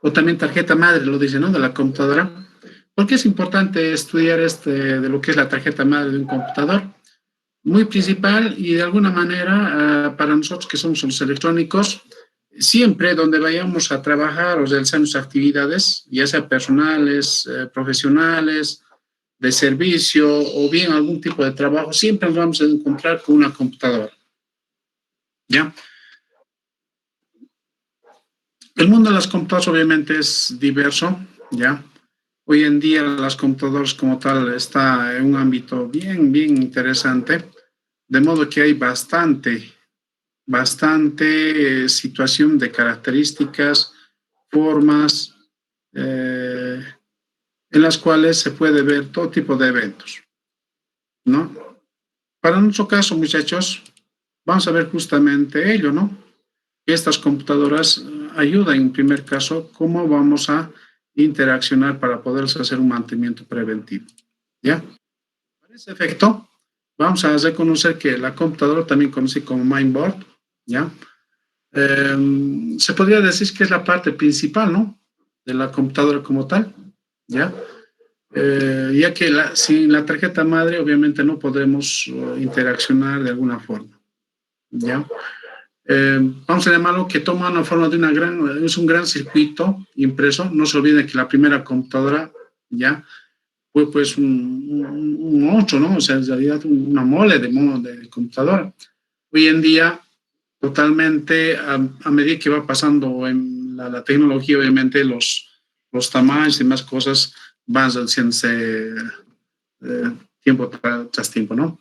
o también tarjeta madre, lo dice, ¿no? De la computadora. ¿Por qué es importante estudiar de lo que es la tarjeta madre de un computador? Muy principal y de alguna manera para nosotros que somos los electrónicos, siempre donde vayamos a trabajar o realizar nuestras actividades, ya sea personales, profesionales, de servicio o bien algún tipo de trabajo, siempre nos vamos a encontrar con una computadora. ¿Ya? El mundo de las computadoras obviamente es diverso, ¿ya? Hoy en día las computadoras como tal está en un ámbito bien, bien interesante, de modo que hay bastante situación de características, formas, en las cuales se puede ver todo tipo de eventos, ¿no? Para nuestro caso, muchachos, vamos a ver justamente ello, ¿no? Estas computadoras ayudan en primer caso cómo vamos a interaccionar para poder hacer un mantenimiento preventivo, ¿ya? Para ese efecto, vamos a reconocer que la computadora, también conocida como mainboard, ¿ya? Se podría decir que es la parte principal, ¿no? De la computadora como tal, ¿ya? Ya que sin la tarjeta madre obviamente no podremos interaccionar de alguna forma, ¿ya? Vamos a llamarlo que toma una forma de es un gran circuito impreso. No se olviden que la primera computadora ya fue pues un monstruo, ¿no? O sea, en realidad una mole de computadora. Hoy en día, totalmente, a medida que va pasando en la tecnología, obviamente los tamaños y más cosas van haciéndose tiempo tras tiempo, ¿no?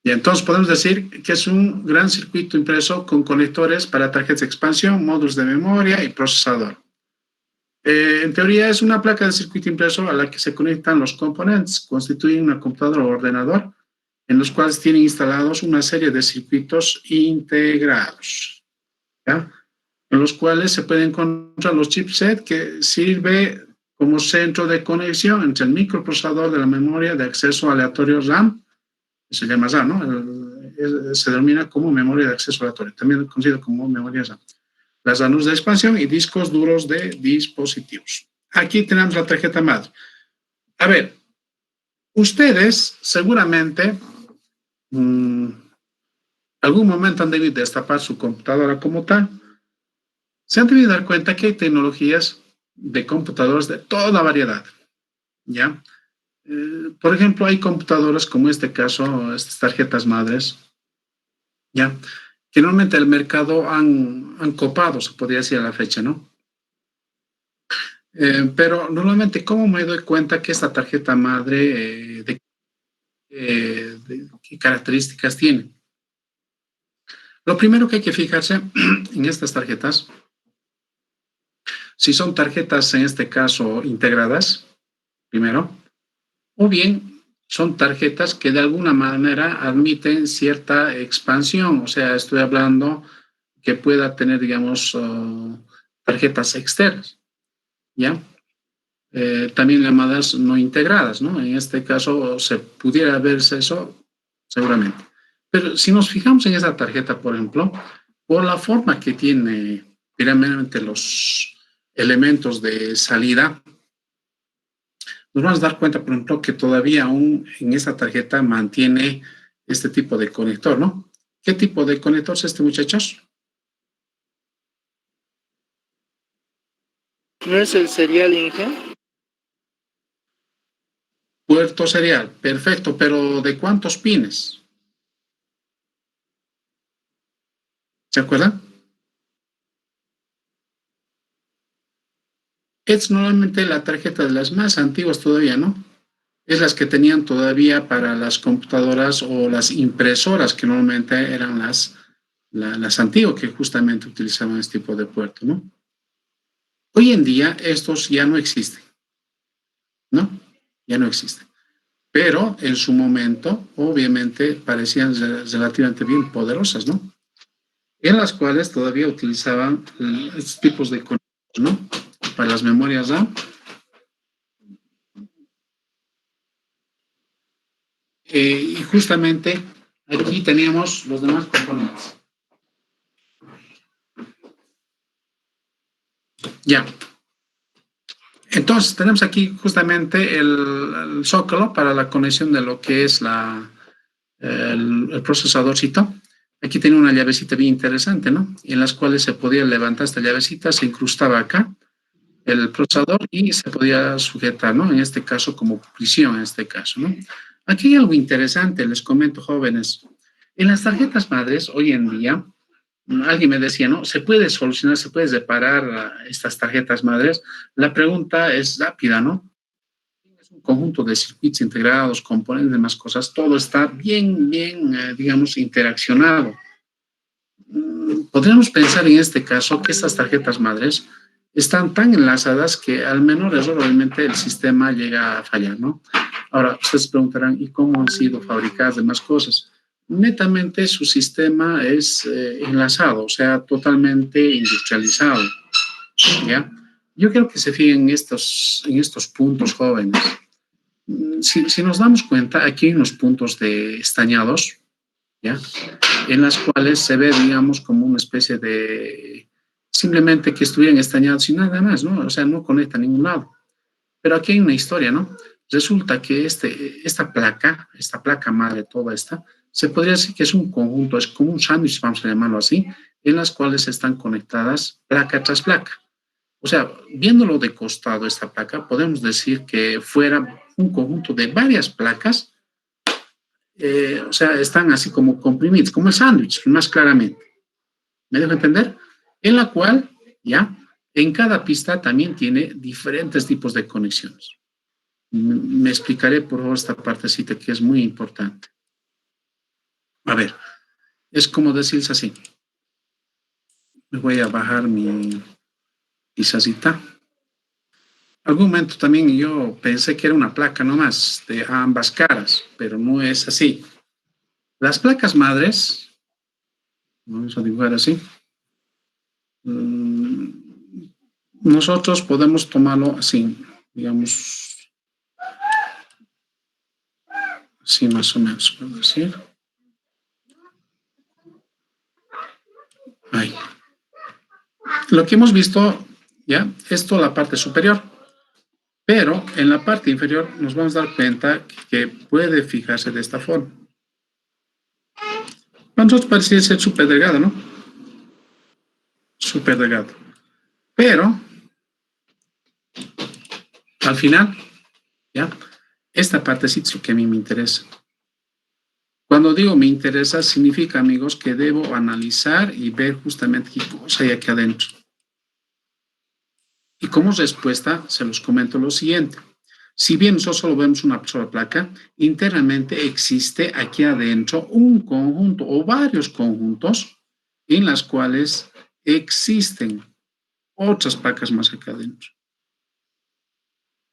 Y entonces podemos decir que es un gran circuito impreso con conectores para tarjetas de expansión, módulos de memoria y procesador. En teoría es una placa de circuito impreso a la que se conectan los componentes, constituyen una computadora o ordenador en los cuales tienen instalados una serie de circuitos integrados, ¿ya? En los cuales se pueden encontrar los chipsets que sirve como centro de conexión entre el microprocesador de la memoria de acceso aleatorio RAM, se llama RAM, ¿no? Se denomina como memoria de acceso aleatorio, también conocido como memoria RAM. Las ranuras de expansión y discos duros de dispositivos. Aquí tenemos la tarjeta madre. A ver, ustedes seguramente algún momento han debido destapar su computadora como tal. Se han debido dar cuenta que hay tecnologías de computadoras de toda variedad, ¿ya? Por ejemplo, hay computadoras como este caso, estas tarjetas madres, ¿ya? Que normalmente el mercado han copado, se podría decir a la fecha, ¿no? Pero normalmente, ¿cómo me doy cuenta que esta tarjeta madre, de qué características tiene? Lo primero que hay que fijarse en estas tarjetas, si son tarjetas en este caso integradas, primero, o bien son tarjetas que de alguna manera admiten cierta expansión, o sea, estoy hablando que pueda tener, digamos, tarjetas externas, ¿ya? También llamadas no integradas, ¿no? En este caso se pudiera verse eso seguramente. Pero si nos fijamos en esa tarjeta, por ejemplo, por la forma que tiene primeramente los elementos de salida, nos vamos a dar cuenta, por ejemplo, que todavía aún en esa tarjeta mantiene este tipo de conector, ¿no? ¿Qué tipo de conector es este, muchachos? ¿No es el serial, Inge? Puerto serial, perfecto, pero ¿de cuántos pines? ¿Se acuerdan? Es normalmente la tarjeta de las más antiguas todavía, ¿no? Es las que tenían todavía para las computadoras o las impresoras, que normalmente eran las antiguas que justamente utilizaban este tipo de puerto, ¿no? Hoy en día estos ya no existen, ¿no? Ya no existen. Pero en su momento, obviamente, parecían relativamente bien poderosas, ¿no? En las cuales todavía utilizaban estos tipos de conectores, ¿no? Para las memorias RAM. Y justamente aquí teníamos los demás componentes. Ya. Entonces, tenemos aquí justamente el zócalo para la conexión de lo que es el procesadorcito. Aquí tiene una llavecita bien interesante, ¿no? En las cuales se podía levantar esta llavecita, se incrustaba acá el procesador y se podía sujetar, ¿no? En este caso, como prisión, en este caso, ¿no? Aquí hay algo interesante, les comento, jóvenes. En las tarjetas madres, hoy en día, alguien me decía, ¿no? ¿Se puede solucionar, se puede separar estas tarjetas madres? La pregunta es rápida, ¿no? Es un conjunto de circuitos integrados, componentes, demás cosas, todo está bien, digamos, interaccionado. Podríamos pensar en este caso que estas tarjetas madres están tan enlazadas que al menor error obviamente el sistema llega a fallar, ¿no? Ahora, ustedes preguntarán, ¿y cómo han sido fabricadas demás cosas? Netamente su sistema es enlazado, o sea, totalmente industrializado, ¿ya? Yo quiero que se fijen en estos puntos jóvenes. Si nos damos cuenta, aquí hay unos puntos de estañados, ¿ya? En las cuales se ve, digamos, como una especie de, simplemente que estuvieran estañados y nada más, ¿no? O sea, no conecta a ningún lado. Pero aquí hay una historia, ¿no? Resulta que esta placa madre, toda esta, se podría decir que es un conjunto, es como un sándwich, vamos a llamarlo así, en las cuales están conectadas placa tras placa. O sea, viéndolo de costado esta placa, podemos decir que fuera un conjunto de varias placas, o sea, están así como comprimidos, como el sándwich, más claramente. ¿Me dejo entender? En la cual, ya, en cada pista también tiene diferentes tipos de conexiones. Me explicaré por favor esta partecita que es muy importante. A ver, es como decirles así. Me voy a bajar mi pisacita. Algún momento también yo pensé que era una placa nomás de ambas caras, pero no es así. Las placas madres, vamos a dibujar así, nosotros podemos tomarlo así, digamos, así más o menos, puedo decir. Ahí. Lo que hemos visto, ya, esto la parte superior, pero en la parte inferior nos vamos a dar cuenta que puede fijarse de esta forma. Para nosotros parece ser súper delgado, ¿no? Súper delgado. Pero, al final, ya, esta partecita es lo que a mí me interesa. Cuando digo me interesa, significa, amigos, que debo analizar y ver justamente qué cosa hay aquí adentro. Y como respuesta, se los comento lo siguiente. Si bien nosotros solo vemos una sola placa, internamente existe aquí adentro un conjunto o varios conjuntos en las cuales existen otras placas más acá adentro.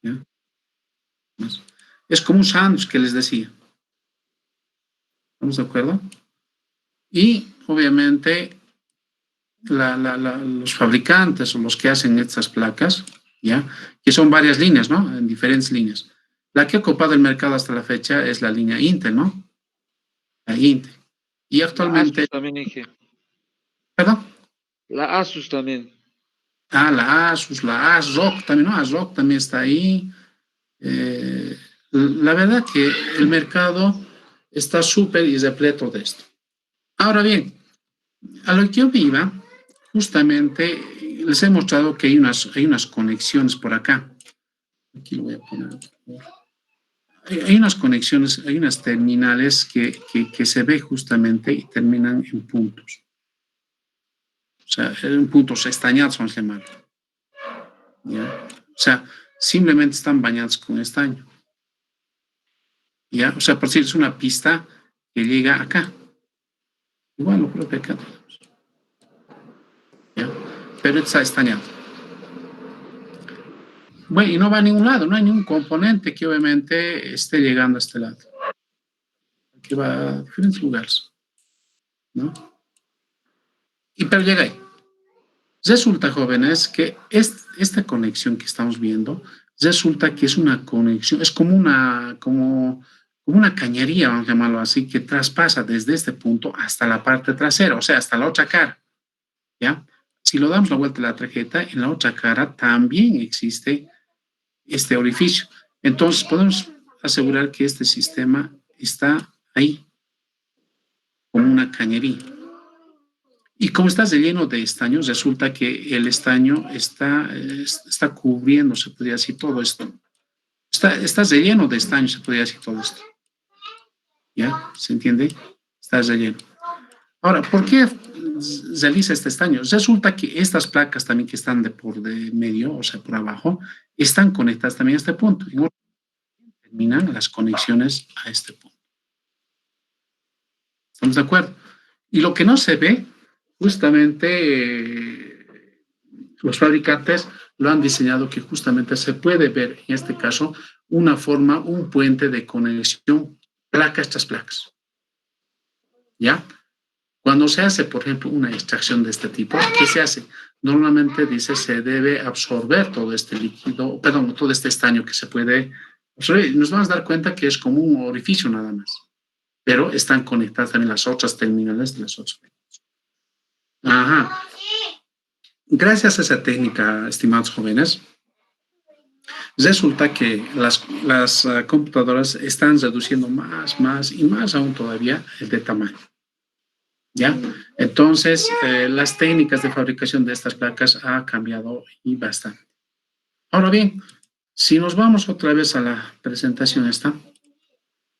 ¿Ya? Es como un sándwich que les decía. ¿Estamos de acuerdo? Y obviamente los fabricantes o los que hacen estas placas, ¿ya? Que son varias líneas, ¿no? En diferentes líneas. La que ha ocupado el mercado hasta la fecha es la línea Intel, ¿no? La Intel. Y La actualmente, Asus también dije. perdón, La Asus también. la Asus, la ASRock también, ¿no? ASRock también está ahí. La verdad que el mercado está súper y repleto de esto. Ahora bien, a lo que yo iba, justamente les he mostrado que hay unas conexiones por acá. Aquí lo voy a poner. Hay unas conexiones, hay unas terminales que se ve justamente y terminan en puntos. O sea, en puntos estañados, vamos a llamarlo. ¿Ya? O sea, simplemente están bañados con estaño. ¿Ya? O sea, por decir, es una pista que llega acá. Igual lo creo que acá. ¿Ya? Pero está estañado. Bueno, y no va a ningún lado, no hay ningún componente que obviamente esté llegando a este lado. Que va a diferentes lugares, ¿no? Y pero llega ahí. Resulta, jóvenes, que esta conexión que estamos viendo, resulta que es una conexión, es como una cañería, vamos a llamarlo así, que traspasa desde este punto hasta la parte trasera, o sea, hasta la otra cara, ¿ya? Si lo damos la vuelta a la tarjeta, en la otra cara también existe este orificio. Entonces podemos asegurar que este sistema está ahí, como una cañería. Y como está lleno de estaños, resulta que el estaño está cubriendo, se podría decir, todo esto. Está relleno de estaño, se podría decir todo esto. ¿Ya? ¿Se entiende? Está relleno. Ahora, ¿por qué realiza este estaño? Resulta que estas placas también que están por de medio, o sea, por abajo, están conectadas también a este punto. Y terminan las conexiones a este punto. ¿Estamos de acuerdo? Y lo que no se ve, justamente los fabricantes lo han diseñado que justamente se puede ver, en este caso, una forma, un puente de conexión placas tras placas. ¿Ya? Cuando se hace, por ejemplo, una extracción de este tipo, ¿qué se hace? Normalmente dice se debe absorber todo este líquido, perdón, todo este estaño que se puede absorber. Nos vamos a dar cuenta que es como un orificio nada más, pero están conectadas también las otras terminales de las otras. Ajá. Gracias a esa técnica, estimados jóvenes, resulta que las computadoras están reduciendo más y más aún todavía el de tamaño. ¿Ya? Entonces, las técnicas de fabricación de estas placas ha cambiado y bastante. Ahora bien, si nos vamos otra vez a la presentación esta,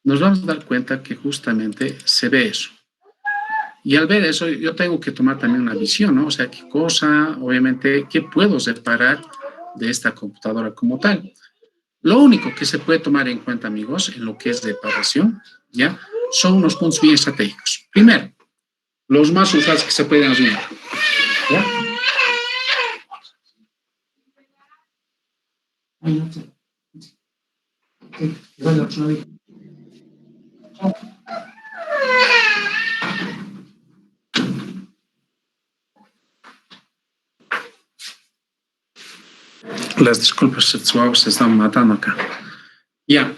nos vamos a dar cuenta que justamente se ve eso. Y al ver eso, yo tengo que tomar también una visión, ¿no? O sea, qué cosa, obviamente, qué puedo separar de esta computadora como tal. Lo único que se puede tomar en cuenta, amigos, en lo que es reparación, ¿ya? Son unos puntos bien estratégicos. Primero, los más usados que se pueden asumir, ¿ya? Las disculpas, se están matando acá. Ya,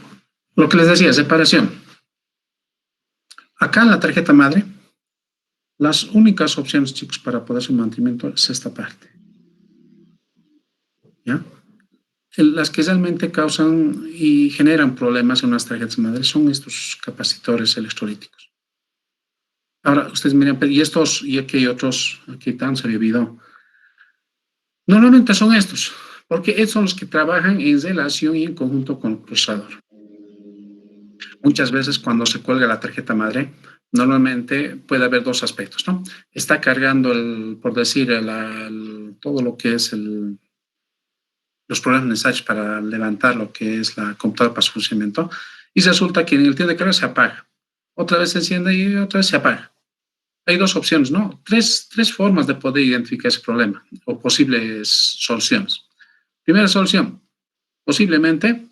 lo que les decía, separación. Acá en la tarjeta madre, las únicas opciones, chicos, para poder su mantenimiento es esta parte. ¿Ya? Las que realmente causan y generan problemas en unas tarjetas madre son estos capacitores electrolíticos. Ahora, ustedes miran, y estos, y aquí hay otros, aquí tan se había olvidado. Normalmente son estos, porque estos son los que trabajan en relación y en conjunto con el procesador. Muchas veces cuando se cuelga la tarjeta madre, normalmente puede haber dos aspectos, ¿no? Está cargando, por decir, todo lo que es los programas necesarios para levantar lo que es la computadora para su funcionamiento, y resulta que en el tiempo de carga se apaga. Otra vez se enciende y otra vez se apaga. Hay dos opciones, ¿no? Tres formas de poder identificar ese problema o posibles soluciones. Primera solución, posiblemente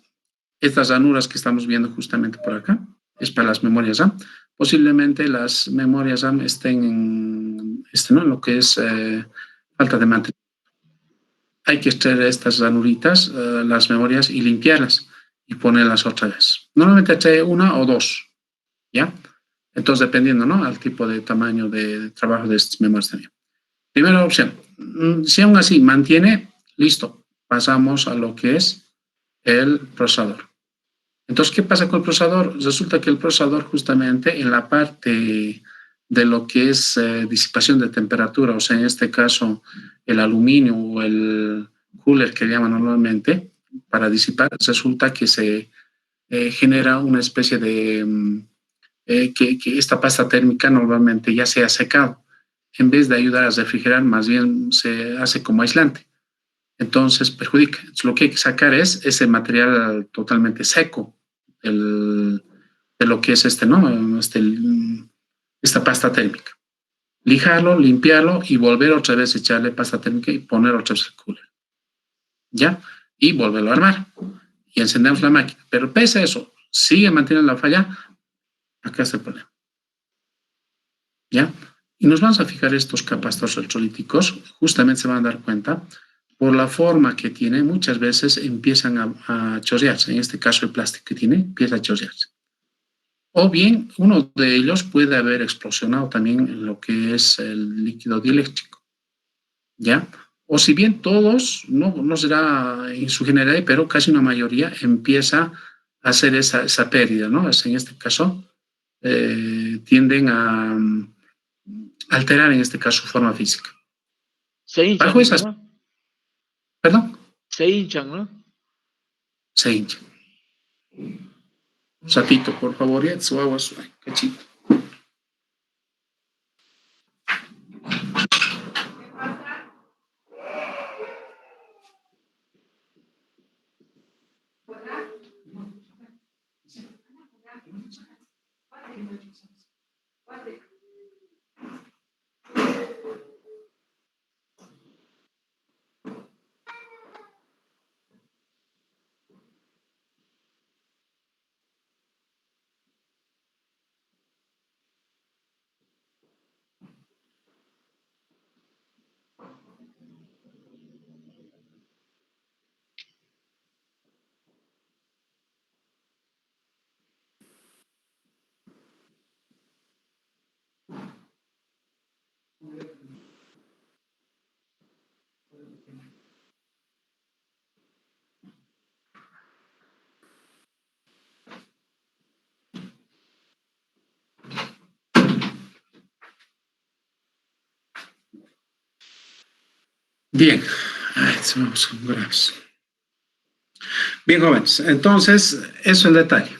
estas ranuras que estamos viendo justamente por acá, es para las memorias RAM. Posiblemente las memorias RAM estén ¿no? en lo que es falta de mantenimiento. Hay que extraer estas ranuritas, las memorias, y limpiarlas y ponerlas otra vez. Normalmente trae una o dos, ¿ya? Entonces, dependiendo, ¿no? Al tipo de tamaño de trabajo de estas memorias también. Primera opción, si aún así mantiene, listo, pasamos a lo que es el procesador. Entonces, ¿qué pasa con el procesador? Resulta que el procesador justamente en la parte de lo que es disipación de temperatura, o sea, en este caso el aluminio o el cooler que llaman normalmente para disipar, resulta que se genera una especie de que esta pasta térmica normalmente ya se ha secado. En vez de ayudar a refrigerar, más bien se hace como aislante. Entonces perjudica. Entonces, lo que hay que sacar es ese material totalmente seco de lo que es ¿no? Esta pasta térmica. Lijarlo, limpiarlo y volver otra vez a echarle pasta térmica y poner otra vez el cooler. ¿Ya? Y volverlo a armar. Y encendemos la máquina. Pero pese a eso, sigue manteniendo la falla, acá está el problema. ¿Ya? Y nos vamos a fijar estos capacitores electrolíticos, justamente se van a dar cuenta, por la forma que tiene, muchas veces empiezan a chorrearse. En este caso, el plástico que tiene empieza a chorrearse. O bien, uno de ellos puede haber explosionado también en lo que es el líquido dieléctrico, ¿ya? O si bien todos, no será en su generalidad, pero casi una mayoría empieza a hacer esa pérdida, ¿no? En este caso, tienden a alterar, en este caso, su forma física. Se hinchan, Bajo dice, esas, ¿no? perdón, Se hinchan, ¿no? se hincha. Un ratito, por favor, ya, su agua, su cachito. Bien, vamos con graves. Bien, jóvenes, entonces, eso es el detalle.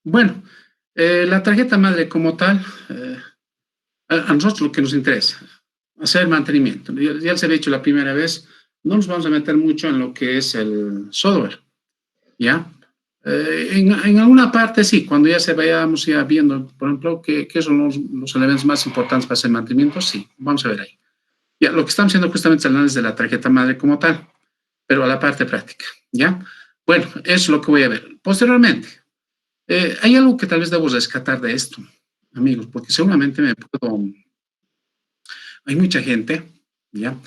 Bueno, la tarjeta madre como tal, a nosotros lo que nos interesa, hacer el mantenimiento. Ya les he dicho la primera vez, no nos vamos a meter mucho en lo que es el software, ¿ya? En alguna parte sí, cuando ya se vayamos ya viendo, por ejemplo, qué son los elementos más importantes para hacer mantenimiento, sí, vamos a ver ahí. Ya, lo que estamos haciendo justamente es el análisis de la tarjeta madre como tal, pero a la parte práctica, ¿ya? Bueno, eso es lo que voy a ver. Posteriormente, hay algo que tal vez debo rescatar de esto, amigos, porque seguramente hay mucha gente, ¿ya?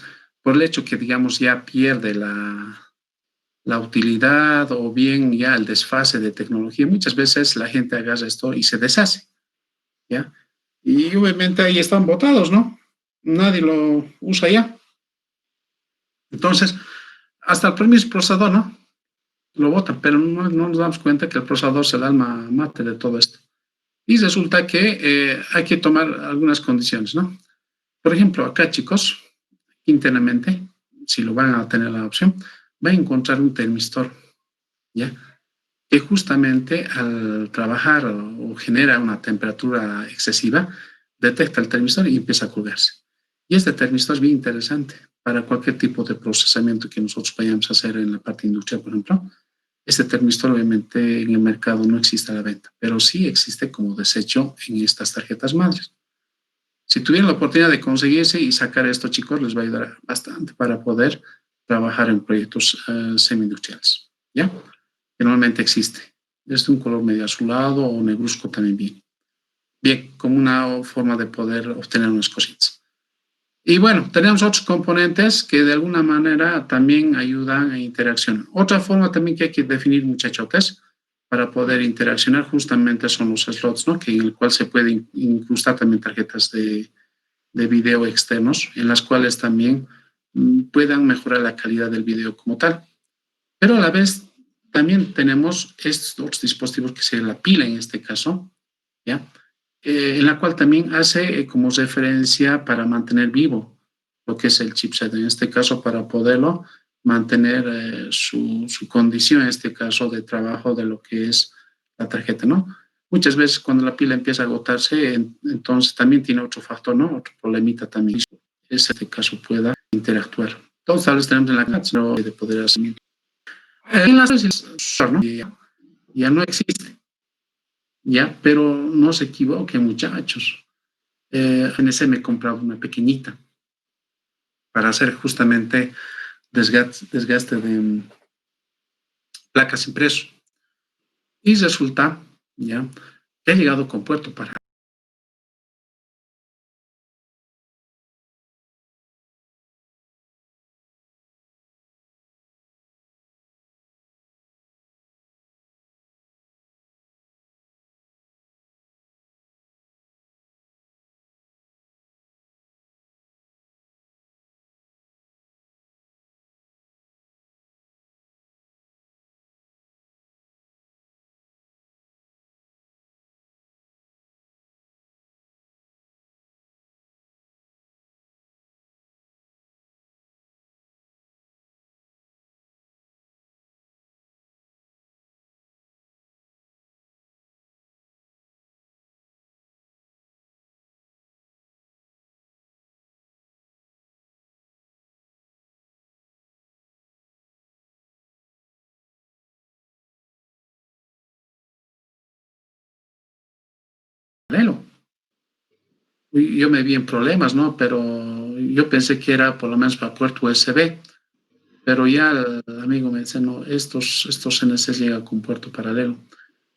Por el hecho que, digamos, ya pierde la utilidad o bien ya el desfase de tecnología, muchas veces la gente agarra esto y se deshace, ¿ya? Y obviamente ahí están botados, ¿no? Nadie lo usa ya. Entonces, hasta el mismo procesador, ¿no? Lo botan, pero no nos damos cuenta que el procesador es el alma mate de todo esto. Y resulta que hay que tomar algunas condiciones, ¿no? Por ejemplo, acá, chicos, internamente, si lo van a tener la opción, va a encontrar un termistor, ¿ya? Que justamente al trabajar o genera una temperatura excesiva, detecta el termistor y empieza a colgarse. Y este termistor es bien interesante para cualquier tipo de procesamiento que nosotros vayamos a hacer en la parte industrial, por ejemplo. Este termistor obviamente en el mercado no existe a la venta, pero sí existe como desecho en estas tarjetas madres. Si tuvieran la oportunidad de conseguirse y sacar esto, chicos, les va a ayudar bastante para poder trabajar en proyectos semi-industriales, ¿ya? Que normalmente existe. Es de un color medio azulado o negruzco también bien. Bien, como una forma de poder obtener unas cositas. Y bueno, tenemos otros componentes que de alguna manera también ayudan a interacción. Otra forma también que hay que definir, muchachotes, para poder interaccionar justamente son los slots, ¿no? Que en el cual se puede incrustar también tarjetas de video externos, en las cuales también puedan mejorar la calidad del video como tal. Pero a la vez también tenemos estos otros dispositivos que sería la pila en este caso, ¿ya? En la cual también hace como referencia para mantener vivo lo que es el chipset, en este caso para poderlo mantener su condición, en este caso de trabajo de lo que es la tarjeta, ¿no? Muchas veces cuando la pila empieza a agotarse, entonces también tiene otro factor, ¿no? Otro problemita también. Este caso pueda interactuar. Entonces, tal vez tenemos en la clase de poder hacer. En las ¿no? Ya no existe, ya, pero no se equivoquen, muchachos. NC me compraba una pequeñita para hacer justamente desgaste de placas impreso. Y resulta, ya, que ha llegado con puerto para paralelo. Y yo me vi en problemas, ¿no? Pero yo pensé que era por lo menos para puerto USB, pero ya el amigo me dice, no, estos CNCs llegan con puerto paralelo.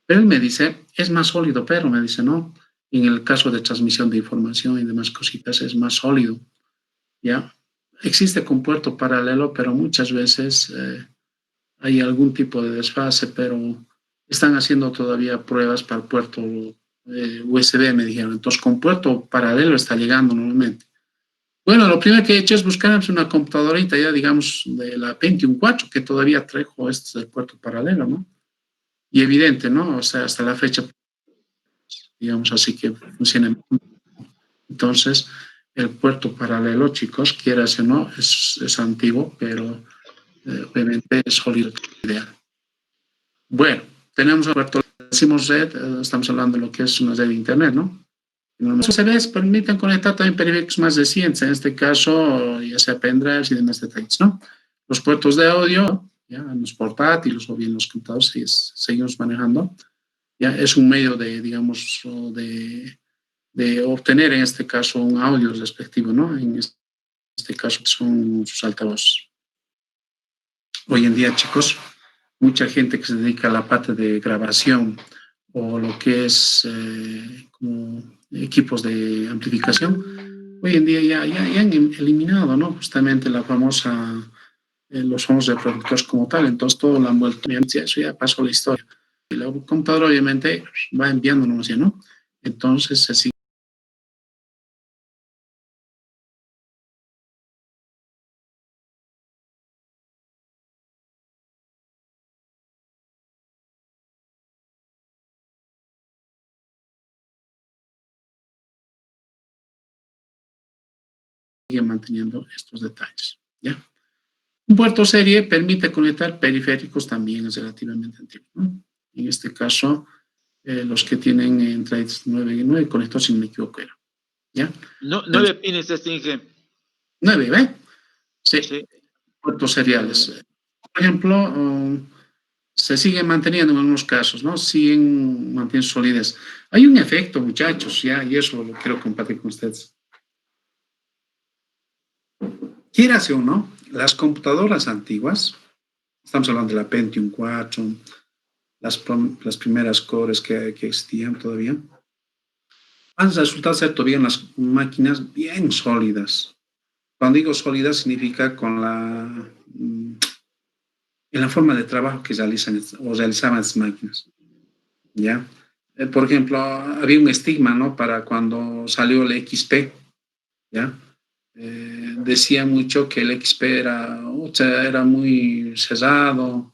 Pero él me dice, es más sólido, pero me dice, no, en el caso de transmisión de información y demás cositas es más sólido, ¿ya? Existe con puerto paralelo, pero muchas veces hay algún tipo de desfase, pero están haciendo todavía pruebas para el puerto USB, me dijeron. Entonces, con puerto paralelo está llegando normalmente. Bueno, lo primero que he hecho es buscar una computadorita ya, digamos, de la Pentium 4, que todavía trajo este del puerto paralelo, ¿no? Y evidente, ¿no? O sea, hasta la fecha, digamos así que funciona. Entonces, el puerto paralelo, chicos, quieras o no, es antiguo, pero obviamente es sólido ideal. Bueno, tenemos el puerto, decimos red, estamos hablando de lo que es una red de internet, ¿no? Los USBs permiten conectar también periféricos más recientes, en este caso, ya sea pendrives y demás detalles, ¿no? Los puertos de audio, ya, en los portátiles o bien los computadores, seguimos manejando, ya es un medio de, digamos, de obtener en este caso un audio respectivo, ¿no? En este caso son sus altavoces. Hoy en día, chicos, mucha gente que se dedica a la parte de grabación o lo que es como equipos de amplificación, hoy en día ya han eliminado, ¿no? Justamente la famosa, los famosos reproductores como tal, entonces todo lo han vuelto, eso ya pasó la historia. Y la computadora obviamente va enviándonos, ¿no? Entonces se sigue manteniendo estos detalles, ¿ya? Un puerto serie permite conectar periféricos también, es relativamente antiguo, ¿no? En este caso, los que tienen entre 9 conectores, si no me equivoco, era, ¿ya? No, 9 pines este 9, ¿ve? Sí, Sí. puertos seriales. Por ejemplo, se siguen manteniendo en algunos casos, ¿no? Siguen manteniendo solidez. Hay un efecto, muchachos, ya, y eso lo quiero compartir con ustedes. Quieras o no, las computadoras antiguas, estamos hablando de la Pentium 4, las primeras cores que existían todavía, han resultado ser todavía unas máquinas bien sólidas. Cuando digo sólidas significa con en la forma de trabajo que realizan o realizaban estas máquinas, ¿ya? Por ejemplo, había un estigma, ¿no? Para cuando salió el XP, ¿ya? Decía mucho que el XP era muy cerrado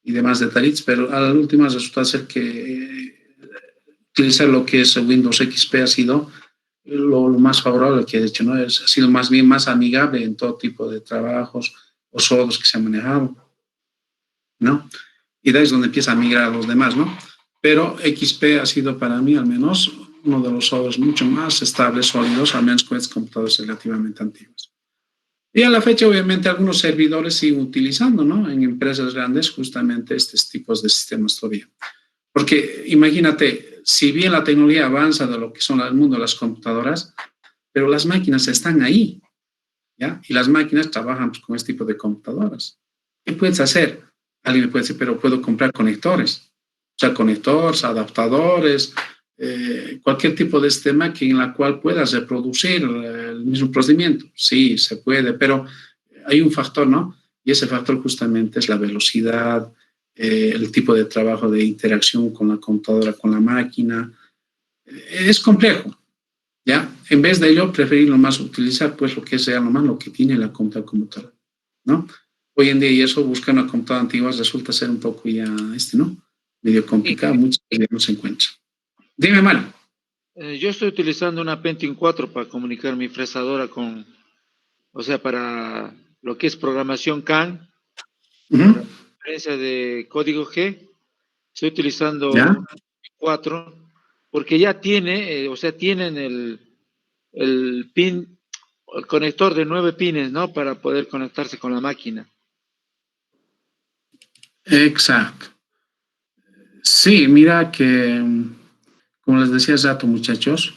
y demás detalles, pero a la última resulta ser que utilizar lo que es Windows XP ha sido lo más favorable que he hecho, ¿no? Ha sido más bien más amigable en todo tipo de trabajos o softwares que se han manejado, ¿no? Y de ahí es donde empieza a migrar a los demás, ¿no? Pero XP ha sido para mí al menos uno de los softwares mucho más estables, sólidos, al menos con estos computadores relativamente antiguos. Y a la fecha, obviamente, algunos servidores siguen utilizando, ¿no? En empresas grandes, justamente estos tipos de sistemas todavía. Porque imagínate, si bien la tecnología avanza de lo que son el mundo de las computadoras, pero las máquinas están ahí, ¿ya? Y las máquinas trabajan pues, con este tipo de computadoras. ¿Qué puedes hacer? Alguien me puede decir, pero puedo comprar conectores. O sea, conectores, adaptadores, cualquier tipo de sistema que en la cual puedas reproducir el mismo procedimiento. Sí, se puede, pero hay un factor, ¿no? Y ese factor justamente es la velocidad, el tipo de trabajo de interacción con la computadora, con la máquina. Es complejo, ¿ya? En vez de ello, preferir nomás utilizar pues lo que sea nomás lo que tiene la computadora como tal, ¿no? Hoy en día y eso, buscar una computadora antigua resulta ser un poco ya, ¿no? Medio complicado, muchos ya no se encuentran. Dime, Mario. Yo estoy utilizando una Pentium 4 para comunicar mi fresadora o sea, para lo que es programación CAN, para transferencia de código G, estoy ¿Ya? utilizando 4 porque ya tiene, o sea, tienen el pin, el conector de 9 pines, ¿no? Para poder conectarse con la máquina. Exacto. Sí, mira que como les decía hace rato, muchachos,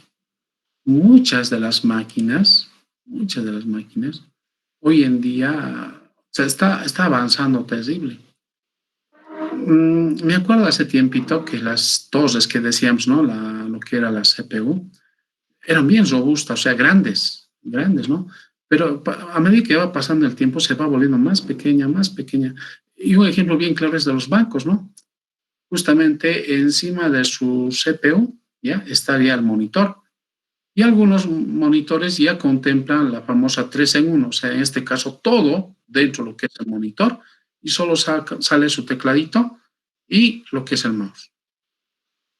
muchas de las máquinas, hoy en día, o sea, está avanzando terrible. Me acuerdo hace tiempito que las torres que decíamos, ¿no? Lo que era la CPU, eran bien robustas, o sea, grandes, ¿no? Pero a medida que va pasando el tiempo se va volviendo más pequeña, más pequeña. Y un ejemplo bien claro es de los bancos, ¿no? Justamente encima de su CPU ya estaría el monitor. Y algunos monitores ya contemplan la famosa 3 en 1, o sea, en este caso todo dentro de lo que es el monitor y solo sale su tecladito y lo que es el mouse.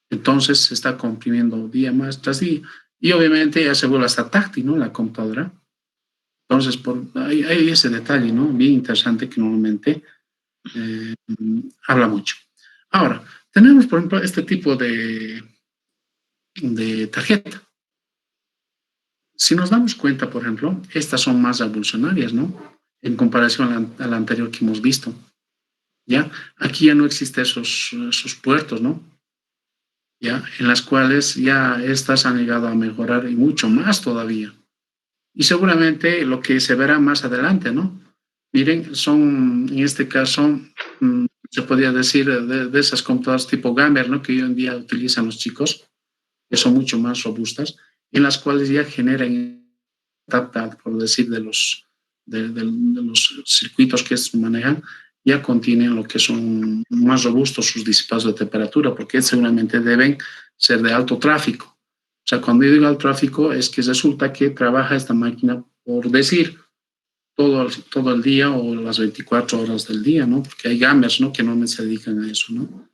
Entonces se está comprimiendo día más tras día y obviamente ya se vuelve hasta táctil, ¿no? La computadora. Entonces, hay ese detalle, ¿no? Bien interesante que normalmente eh, habla mucho. Ahora, tenemos, por ejemplo, este tipo de tarjeta. Si nos damos cuenta, por ejemplo, estas son más revolucionarias, ¿no? En comparación a la anterior que hemos visto, ¿ya? Aquí ya no existen esos puertos, ¿no? ¿Ya? En las cuales ya estas han llegado a mejorar y mucho más todavía. Y seguramente lo que se verá más adelante, ¿no? Miren, son, en este caso, se podría decir de esas computadoras tipo gamer, ¿no? Que hoy en día utilizan los chicos, que son mucho más robustas, en las cuales ya generan por decir, de los circuitos que manejan, ya contienen lo que son más robustos sus disipados de temperatura, porque seguramente deben ser de alto tráfico. O sea, cuando yo digo alto tráfico, es que resulta que trabaja esta máquina, por decir, todo el día o las 24 horas del día, ¿no? Porque hay gamers, ¿no? Que no se dedican a eso, ¿no?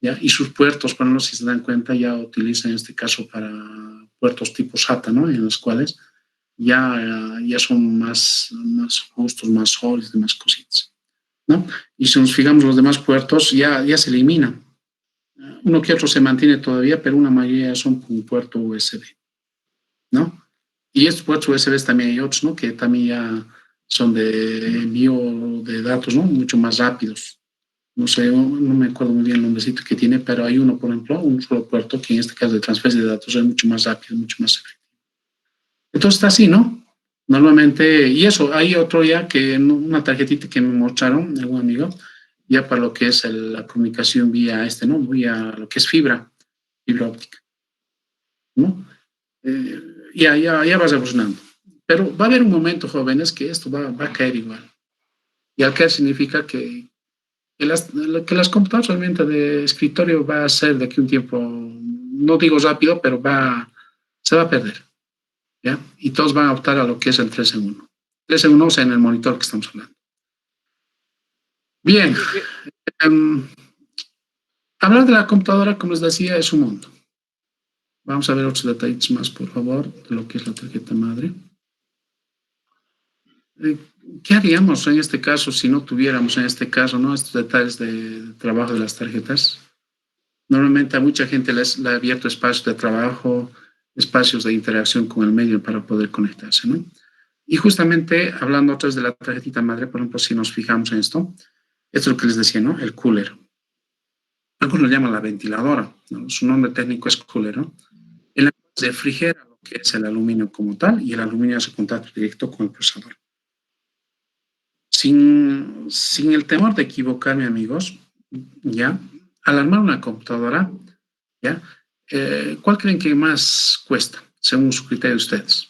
¿Ya? Y sus puertos, bueno, si se dan cuenta, ya utilizan en este caso para puertos tipo SATA, ¿no? En los cuales ya son más justos, más sólidos, más cositas, ¿no? Y si nos fijamos los demás puertos, ya se eliminan. Uno que otro se mantiene todavía, pero una mayoría son con puerto USB, ¿no? Y estos puertos USB también hay otros, ¿no? Que también ya son de envío de datos, ¿no? Mucho más rápidos. No sé, no me acuerdo muy bien el nombrecito que tiene, pero hay uno, por ejemplo, un solo puerto que en este caso de transferencia de datos es mucho más rápido, mucho más efectivo. Entonces está así, ¿no? Normalmente, y eso, hay otro ya que una tarjetita que me mostraron, algún amigo, ya para lo que es la comunicación vía ¿no? Vía lo que es fibra óptica, ¿no? Ya va evolucionando. Pero va a haber un momento, jóvenes, que esto va a caer igual. Y al caer significa que las computadoras realmente de escritorio va a ser de aquí un tiempo, no digo rápido, pero se va a perder. ¿Ya? Y todos van a optar a lo que es el 3 en 1. 3 en 1, o sea, en el monitor que estamos hablando. Bien. Hablar de la computadora, como les decía, es un mundo. Vamos a ver otros detalles más, por favor, de lo que es la tarjeta madre. ¿Qué haríamos en este caso si no tuviéramos en este caso, ¿no? Estos detalles de trabajo de las tarjetas? Normalmente a mucha gente le ha abierto espacios de trabajo, espacios de interacción con el medio para poder conectarse, ¿no? Y justamente hablando otra vez de la tarjetita madre, por ejemplo, si nos fijamos en esto es lo que les decía, ¿no? El cooler. Algunos lo llaman la ventiladora, ¿no? Su nombre técnico es cooler, ¿no? En la cual se refrigera lo que es el aluminio como tal y el aluminio hace contacto directo con el procesador. Sin el temor de equivocarme, amigos, ¿ya? Al armar una computadora, ¿ya? ¿Cuál creen que más cuesta, según su criterio de ustedes?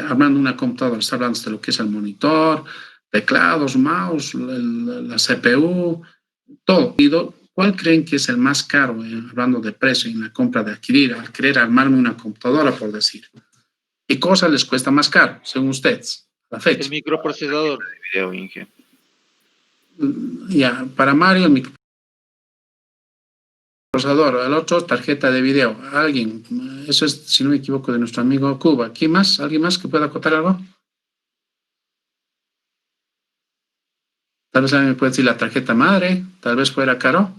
Armando una computadora, está hablando de lo que es el monitor, teclados, mouse, la CPU, todo. ¿Cuál creen que es el más caro, hablando de precio en la compra de adquirir, al querer armarme una computadora, por decir? ¿Qué cosa les cuesta más caro, según ustedes, a la fecha? El microprocesador. Video, Inge. Ya, para Mario, el microprocesador, el otro, tarjeta de video. Alguien, eso es, si no me equivoco, de nuestro amigo Cuba. ¿Quién más? ¿Alguien más que pueda acotar algo? Tal vez alguien me puede decir la tarjeta madre, tal vez fuera caro,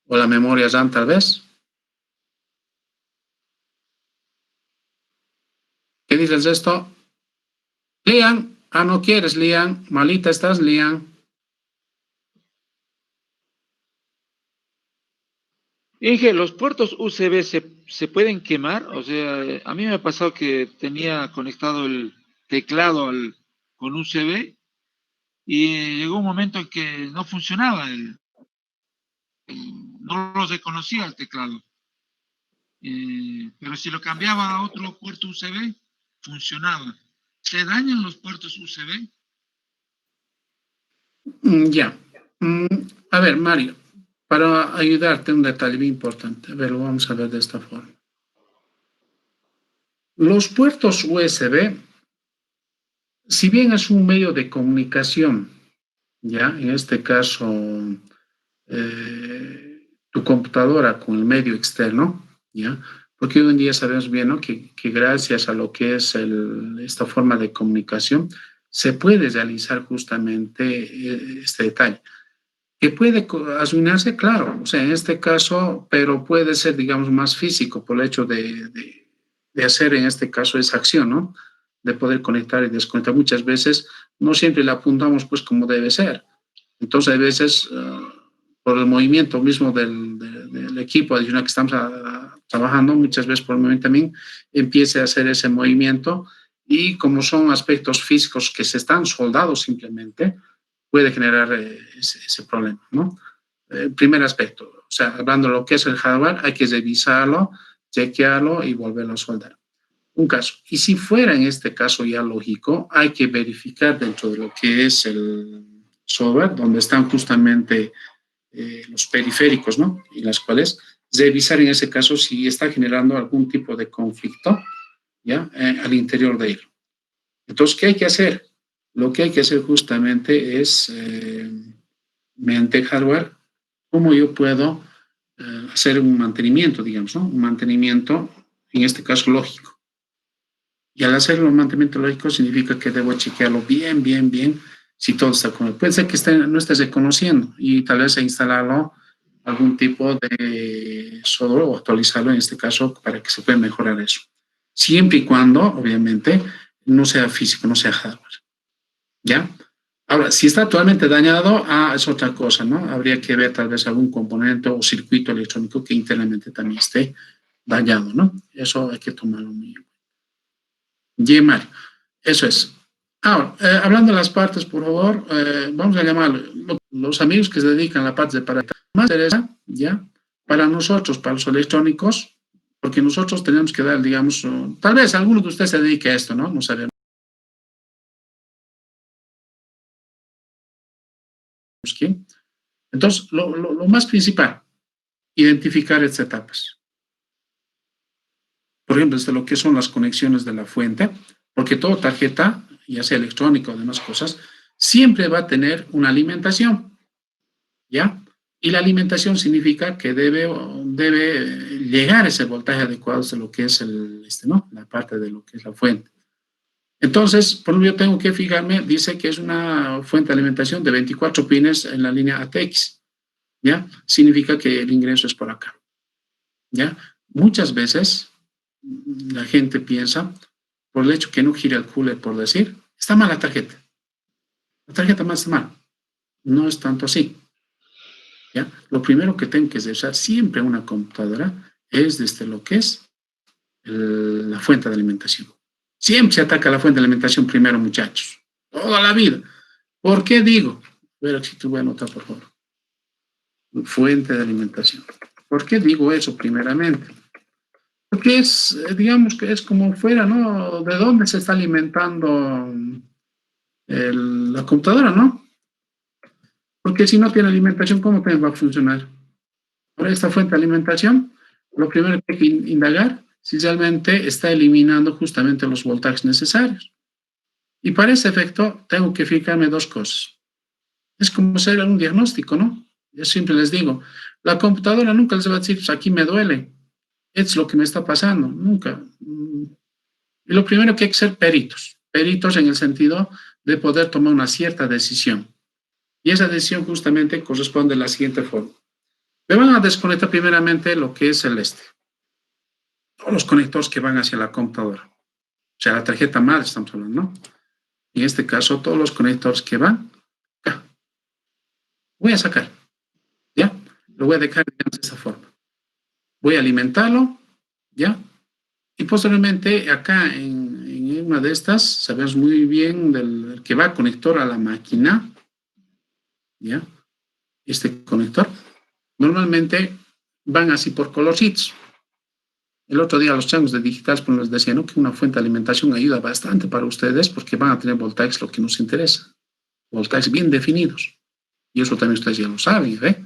o la memoria RAM, tal vez. ¿Qué dices de esto? Lian, no quieres, Lian, malita estás, Lian. Inge, ¿los puertos USB se pueden quemar? O sea, a mí me ha pasado que tenía conectado el teclado con USB y llegó un momento en que no funcionaba, no lo reconocía el teclado. Pero si lo cambiaba a otro puerto USB, funcionaba. ¿Se dañan los puertos USB? Ya. Mm, a ver, Mario, para ayudarte un detalle muy importante. A ver, lo vamos a ver de esta forma. Los puertos USB, si bien es un medio de comunicación, ya, en este caso, tu computadora con el medio externo, ya, porque hoy en día sabemos bien, ¿no? que gracias a lo que es esta forma de comunicación, se puede realizar justamente este detalle. Que puede asumirse, claro, o sea, en este caso, pero puede ser, digamos, más físico por el hecho de hacer en este caso esa acción, ¿no? De poder conectar y desconectar. Muchas veces no siempre la apuntamos pues como debe ser. Entonces, a veces, por el movimiento mismo del equipo adicional que estamos trabajando, muchas veces por el momento también empiece a hacer ese movimiento y como son aspectos físicos que se están soldados simplemente, puede generar ese problema, ¿no? Primer aspecto, o sea, hablando de lo que es el hardware, hay que revisarlo, chequearlo y volverlo a soldar. Un caso. Y si fuera en este caso ya lógico, hay que verificar dentro de lo que es el software, donde están justamente los periféricos, ¿no? Y las cuales revisar en ese caso si está generando algún tipo de conflicto, ¿ya? Al interior de él. Entonces, ¿qué hay que hacer? Lo que hay que hacer justamente es, mediante hardware, cómo yo puedo hacer un mantenimiento, digamos, ¿no? Un mantenimiento, en este caso, lógico. Y al hacer un mantenimiento lógico significa que debo chequearlo bien, bien, bien, si todo está correcto. Puede ser que no estés reconociendo y tal vez instalarlo algún tipo de software o actualizarlo en este caso para que se pueda mejorar eso. Siempre y cuando, obviamente, no sea físico, no sea hardware. ¿Ya? Ahora, si está totalmente dañado, es otra cosa, ¿no? Habría que ver tal vez algún componente o circuito electrónico que internamente también esté dañado, ¿no? Eso hay que tomarlo muy bien. Mario, eso es. Ahora, hablando de las partes, por favor, vamos a llamar los amigos que se dedican a la parte de para más interesa, ¿ya? Para nosotros, para los electrónicos, porque nosotros tenemos que dar, digamos, tal vez alguno de ustedes se dedique a esto, ¿no? No sabemos quién. Entonces, lo más principal, identificar estas etapas. Por ejemplo, desde lo que son las conexiones de la fuente, porque toda tarjeta, ya sea electrónica o demás cosas, siempre va a tener una alimentación, ¿ya? Y la alimentación significa que debe llegar ese voltaje adecuado de lo que es ¿no? La parte de lo que es la fuente. Entonces, por ejemplo, yo tengo que fijarme, dice que es una fuente de alimentación de 24 pines en la línea ATX, ¿ya? Significa que el ingreso es por acá, ¿ya? Muchas veces la gente piensa, por el hecho que no gira el cooler, por decir, está mal la tarjeta. La tarjeta más está mal. No es tanto así, ¿ya? Lo primero que tengo que usar siempre una computadora es desde lo que es la fuente de alimentación. Siempre se ataca la fuente de alimentación primero, muchachos. Toda la vida. ¿Por qué digo? Pero si tú voy a anotar, por favor. Fuente de alimentación. ¿Por qué digo eso primeramente? Porque es, digamos que es como fuera, ¿no? ¿De dónde se está alimentando la computadora, no? Porque si no tiene alimentación, ¿cómo va a funcionar? Ahora, esta fuente de alimentación, lo primero que hay que indagar si realmente está eliminando justamente los voltajes necesarios. Y para ese efecto, tengo que fijarme dos cosas. Es como hacer un diagnóstico, ¿no? Yo siempre les digo, la computadora nunca les va a decir, pues aquí me duele, es lo que me está pasando, nunca. Y lo primero que hay que ser peritos, peritos en el sentido de poder tomar una cierta decisión. Y esa decisión justamente corresponde a la siguiente forma. Me van a desconectar primeramente lo que es todos los conectores que van hacia la computadora. O sea, la tarjeta madre estamos hablando, ¿no? En este caso, todos los conectores que van, voy a sacar, ¿ya? Lo voy a dejar de esa forma. voy a alimentarlo, ¿ya? Y posteriormente acá en una de estas, sabemos muy bien del que va conector a la máquina, ¿ya? Este conector, normalmente van así por colorcitos. El otro día los changos de Digitals pues les decía, ¿no?, que una fuente de alimentación ayuda bastante para ustedes porque van a tener voltajes lo que nos interesa, voltajes bien definidos. Y eso también ustedes ya lo saben, ¿eh?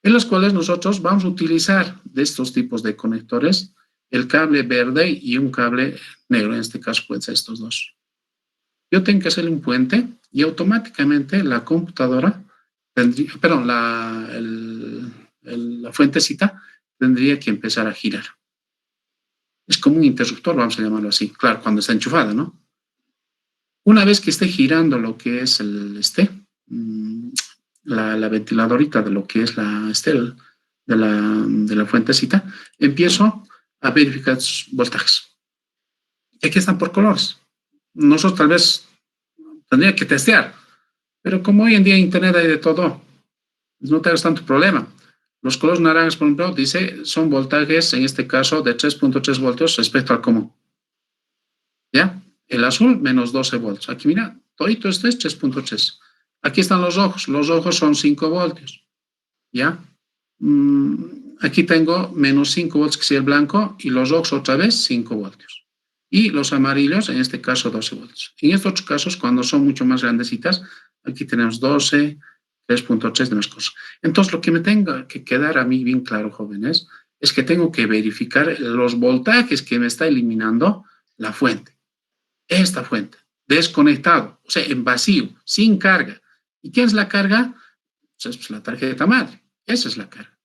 En los cuales nosotros vamos a utilizar de estos tipos de conectores el cable verde y un cable negro, en este caso pueden ser estos dos. Yo tengo que hacerle un puente y automáticamente la computadora, perdón, la fuentecita tendría que empezar a girar. Es como un interruptor, vamos a llamarlo así, claro, cuando está enchufada, ¿no? Una vez que esté girando lo que es la ventiladorita de lo que es de la fuentecita, empiezo a verificar sus voltajes. Y aquí están por colores. Nosotros tal vez tendría que testear, pero como hoy en día en Internet hay de todo, no tengas tanto problema. Los colores naranjas, por ejemplo, dice, son voltajes, en este caso, de 3.3 voltios respecto al común. ¿Ya? El azul, menos 12 voltios. Aquí, mira, todito este es 3.3. Aquí están los rojos son 5 voltios. ¿Ya? Aquí tengo menos 5 voltios, que es el blanco, y los rojos otra vez 5 voltios. Y los amarillos, en este caso, 12 voltios. En estos otros casos, cuando son mucho más grandecitas, aquí tenemos 12, 3.3, demás cosas. Entonces, lo que me tenga que quedar a mí bien claro, jóvenes, es que tengo que verificar los voltajes que me está eliminando la fuente. Esta fuente, desconectado, o sea, en vacío, sin carga. ¿Y quién es la carga? Pues la tarjeta madre. Esa es la carga.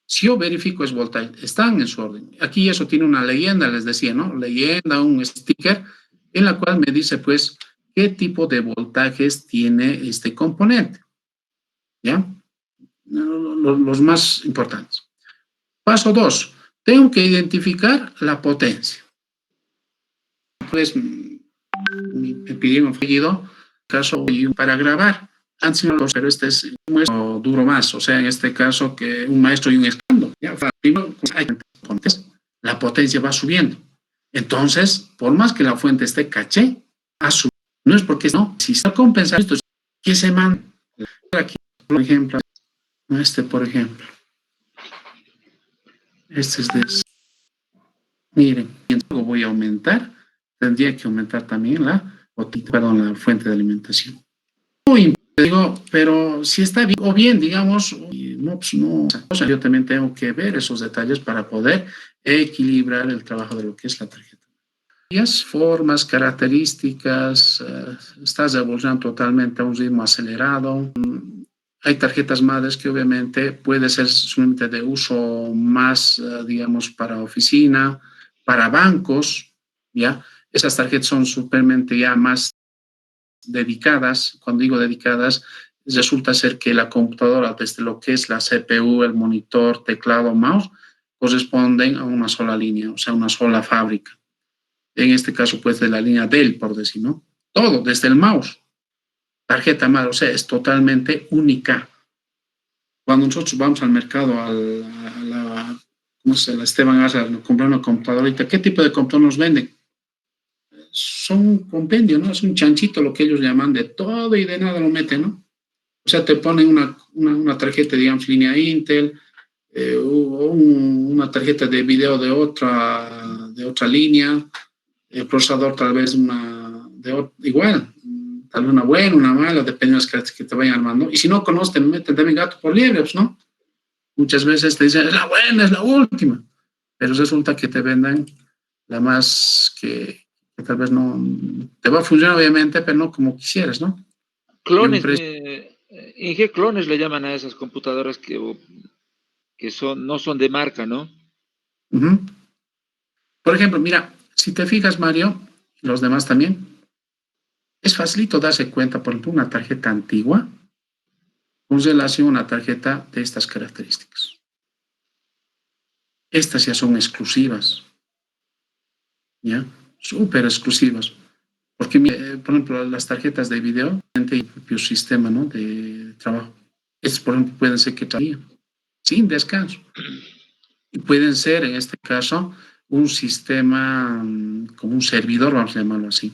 Si yo verifico es voltaje, están en su orden. Aquí eso tiene una leyenda, les decía, ¿no? Leyenda, un sticker, en la cual me dice, pues, qué tipo de voltajes tiene este componente. ¿Ya? Los más importantes. Paso 2. Tengo que identificar la potencia. Pues, me pidieron fallido, caso para grabar. Antes no lo, pero este es duro más, o sea, en este caso que un maestro y un escándalo. Primero, la potencia va subiendo. Entonces, por más que la fuente esté caché, ha subido. No es porque no, si está compensando esto, que se manda. Aquí, por ejemplo, por ejemplo, este es de. Miren, luego voy a aumentar, tendría que aumentar también la fuente de alimentación. Muy digo, pero si está bien, o bien, digamos, no, pues no, o sea, yo también tengo que ver esos detalles para poder equilibrar el trabajo de lo que es la tarjeta. Formas, características, estás evolucionando totalmente a un ritmo acelerado. Hay tarjetas madres que obviamente puede ser solamente de uso más, digamos, para oficina, para bancos, ¿ya? Esas tarjetas son supermente ya más dedicadas. Cuando digo dedicadas, resulta ser que la computadora, desde lo que es la CPU, el monitor, teclado, mouse, corresponden a una sola línea, o sea, una sola fábrica. En este caso, pues, de la línea Dell, por decir, ¿no? Todo, desde el mouse, tarjeta madre, o sea, es totalmente única. Cuando nosotros vamos al mercado, ¿cómo se llama? Esteban Asa, comprar una computadora, ¿qué tipo de computador nos venden? Son un compendio, ¿no? Es un chanchito lo que ellos llaman, de todo y de nada lo meten, ¿no? O sea, te ponen una tarjeta, digamos, línea Intel, o una tarjeta de video de otra línea, el procesador tal vez igual, tal vez una buena, una mala, depende de las características que te vayan armando. Y si no conoces, te meten también gato por liebre, pues, ¿no? Muchas veces te dicen, es la buena, es la última, pero resulta que te vendan la más que tal vez no te va a funcionar, obviamente, pero no como quisieras, ¿no? Clones, Inge, clones le llaman a esas computadoras que no son de marca, ¿no? Por ejemplo, mira, si te fijas, Mario, los demás también, es facilito darse cuenta, por ejemplo, una tarjeta antigua con relación a una tarjeta de estas características. Estas ya son exclusivas, ¿ya? Súper exclusivas. Porque, por ejemplo, las tarjetas de video tienen el propio sistema, ¿no?, de trabajo. Estos, por ejemplo, pueden ser que traían sin descanso. Y pueden ser, en este caso, un sistema como un servidor, vamos a llamarlo así.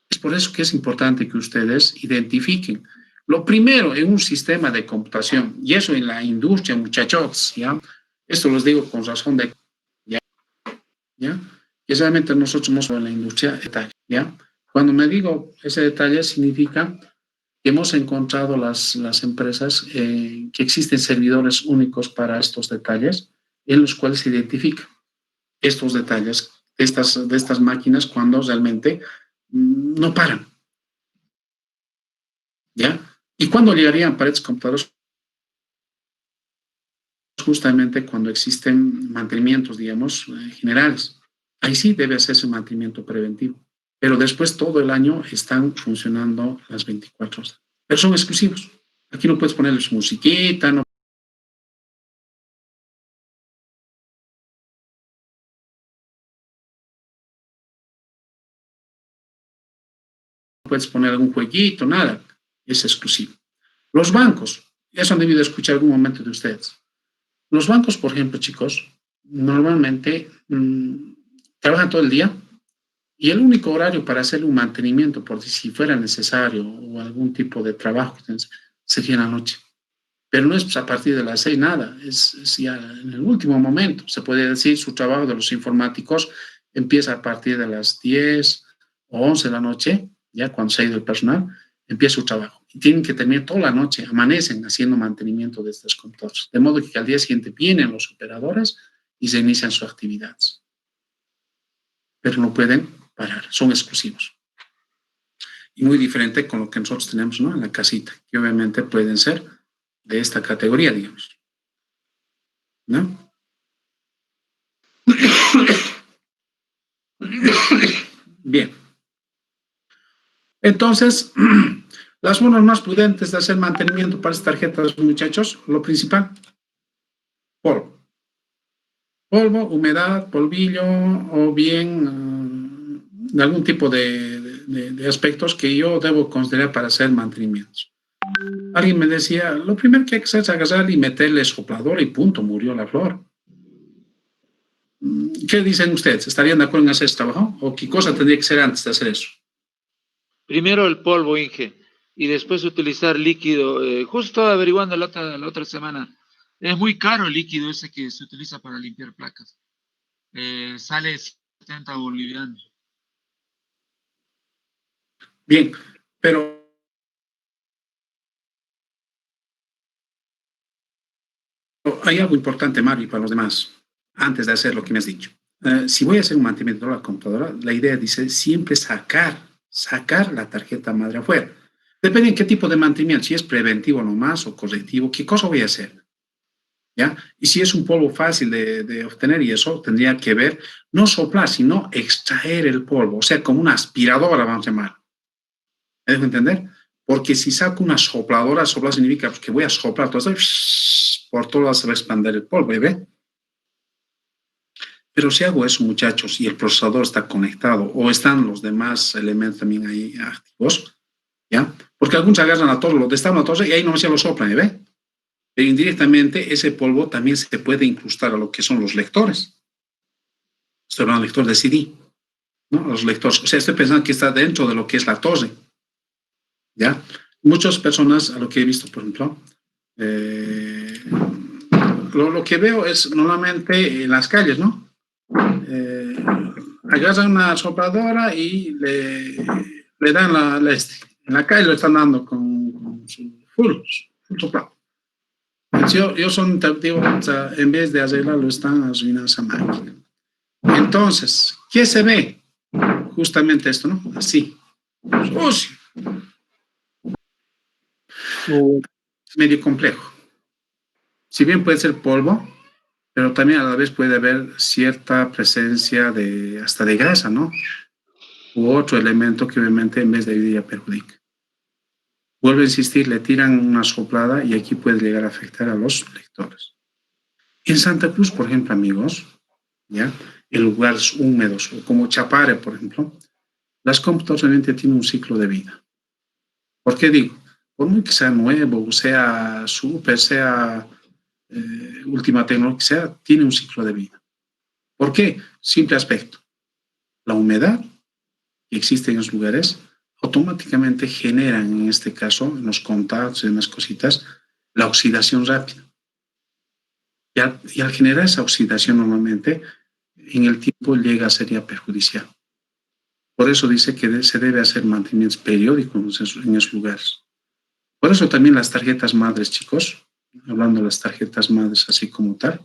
Es por eso que es importante que ustedes identifiquen. Lo primero en un sistema de computación, y eso en la industria, muchachos, ¿ya? Esto los digo con razón de, ¿ya? Que realmente nosotros somos en la industria detalle, ¿ya? Cuando me digo ese detalle significa que hemos encontrado las empresas que existen servidores únicos para estos detalles en los cuales se identifican estos detalles de estas máquinas cuando realmente no paran, ¿ya? ¿Y cuándo llegarían para estos computadores? Justamente cuando existen mantenimientos, digamos, generales. Ahí sí debe hacerse un mantenimiento preventivo. Pero después todo el año están funcionando las 24 horas. Pero son exclusivos. Aquí no puedes ponerles musiquita, no puedes poner algún jueguito, nada. Es exclusivo. Los bancos, eso han debido escuchar algún momento de ustedes. Los bancos, por ejemplo, chicos, normalmente trabajan todo el día y el único horario para hacer un mantenimiento, por si fuera necesario o algún tipo de trabajo, sería en la noche. Pero no es pues, a partir de las 6 nada, es ya en el último momento. Se puede decir su trabajo de los informáticos empieza a partir de las 10 o 11 de la noche, ya cuando se ha ido el personal, empieza su trabajo. Y tienen que terminar toda la noche, amanecen haciendo mantenimiento de estos computadores. De modo que al día siguiente vienen los operadores y se inician sus actividades. Pero no pueden parar, son exclusivos. Y muy diferente con lo que nosotros tenemos, ¿no? En la casita, que obviamente pueden ser de esta categoría, digamos, ¿no? Bien. Entonces, las formas más prudentes de hacer mantenimiento para estas tarjetas, muchachos, lo principal, polvo. Polvo, humedad, polvillo o bien de algún tipo de aspectos que yo debo considerar para hacer mantenimientos. Alguien me decía, lo primero que hay que hacer es agarrar y meterle soplador y punto, murió la flor. ¿Qué dicen ustedes? ¿Estarían de acuerdo en hacer este trabajo? ¿O qué cosa tendría que ser antes de hacer eso? Primero el polvo, Inge, y después utilizar líquido. Justo estaba averiguando la otra semana. Es muy caro el líquido ese que se utiliza para limpiar placas. Sale 70 bolivianos. Bien, pero hay algo importante, Mari, para los demás, antes de hacer lo que me has dicho. Si voy a hacer un mantenimiento de la computadora, la idea dice siempre sacar la tarjeta madre afuera. Depende en qué tipo de mantenimiento, si es preventivo nomás o correctivo, qué cosa voy a hacer. ¿Ya? Y si es un polvo fácil de obtener y eso tendría que ver, no soplar, sino extraer el polvo, o sea, como una aspiradora, vamos a llamar. ¿Me dejo entender? Porque si saco una sopladora, soplar significa que voy a soplar todo eso, por todo se va a expandir el polvo, ¿ve? Pero si hago eso, muchachos, y el procesador está conectado o están los demás elementos también ahí activos, ¿ya? Porque algunos agarran la torre, lo destapan la torre y ahí no se lo soplan, ¿ve? Pero indirectamente ese polvo también se puede incrustar a lo que son los lectores. Estoy hablando de lector de CD, ¿no? Los lectores. O sea, estoy pensando que está dentro de lo que es la torre, ¿ya? Muchas personas, a lo que he visto, por ejemplo, lo que veo es normalmente en las calles, ¿no? Agarran una sopladora y le dan en la calle lo están dando con su full soplado. Yo son, digo, o sea, en vez de arreglarlo, están arruinando esa máquina. Entonces, ¿qué se ve? Justamente esto, ¿no? Así. Sucio. Medio complejo. Si bien puede ser polvo, pero también a la vez puede haber cierta presencia hasta de grasa, ¿no? U otro elemento que obviamente en vez de ayudar perjudica. Vuelvo a insistir, le tiran una soplada y aquí puede llegar a afectar a los lectores. En Santa Cruz, por ejemplo, amigos, ¿ya? En lugares húmedos o como Chapare, por ejemplo, las computadoras realmente tienen un ciclo de vida. ¿Por qué digo? Por muy que sea nuevo, sea súper, sea última tecnología que sea, tiene un ciclo de vida. ¿Por qué? Simple aspecto. La humedad que existe en los lugares automáticamente generan, en este caso, en los contactos y demás cositas, la oxidación rápida. Y al generar esa oxidación normalmente, en el tiempo llega a ser ya perjudicial. Por eso dice que se debe hacer mantenimientos periódicos en esos lugares. Por eso también las tarjetas madres, chicos, hablando de las tarjetas madres así como tal,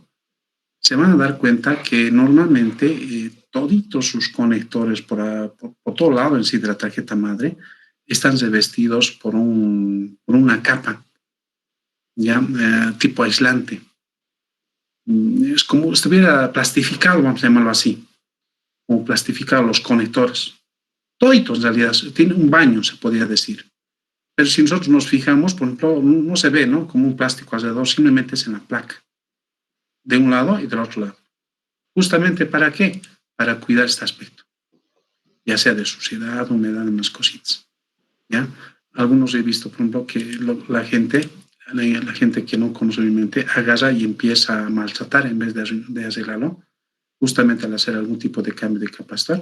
se van a dar cuenta que normalmente toditos sus conectores por todo lado en sí de la tarjeta madre están revestidos por una capa, ya tipo aislante. Es como si estuviera plastificado, vamos a llamarlo así, como plastificado los conectores. Toditos en realidad, tiene un baño, se podría decir. Pero si nosotros nos fijamos, por ejemplo, no se ve, ¿no? Como un plástico alrededor, simplemente es en la placa, de un lado y del otro lado. ¿Justamente para qué? Para cuidar este aspecto, ya sea de suciedad, humedad, demás cositas, ¿ya? Algunos he visto, por ejemplo, que la gente que no conoce obviamente agarra y empieza a maltratar en vez de arreglarlo, justamente al hacer algún tipo de cambio de capacitor,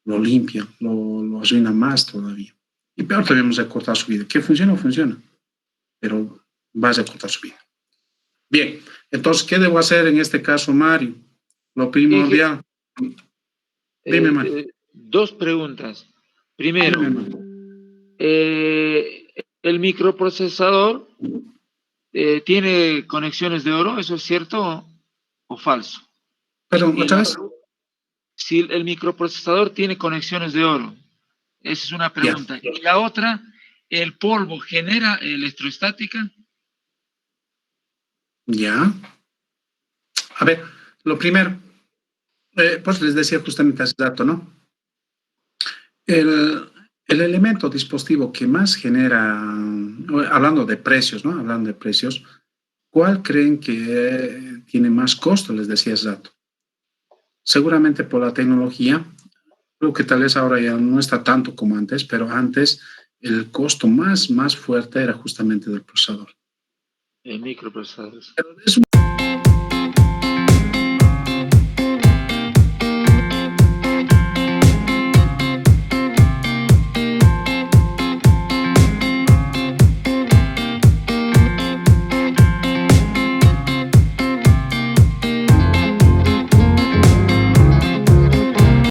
lo limpia, lo arruina más todavía. Y peor todavía vamos a cortar su vida. ¿Qué funciona? Funciona, pero vas a cortar su vida. Bien, entonces, ¿qué debo hacer en este caso, Mario? Lo primordial. Dime, Mario. Dos preguntas. Primero, Dime, Mario. el microprocesador tiene conexiones de oro, ¿eso es cierto o falso? Perdón, ¿otra vez? Si el microprocesador tiene conexiones de oro, esa es una pregunta. Ya. Y la otra, ¿el polvo genera electroestática? Ya. A ver, lo primero, pues les decía justamente hace rato, ¿no? El elemento dispositivo que más genera, hablando de precios, ¿no? Hablando de precios, ¿cuál creen que tiene más costo? Les decía hace rato. Seguramente por la tecnología, creo que tal vez ahora ya no está tanto como antes, pero antes el costo más fuerte era justamente del procesador. El microprocesador. Pero es un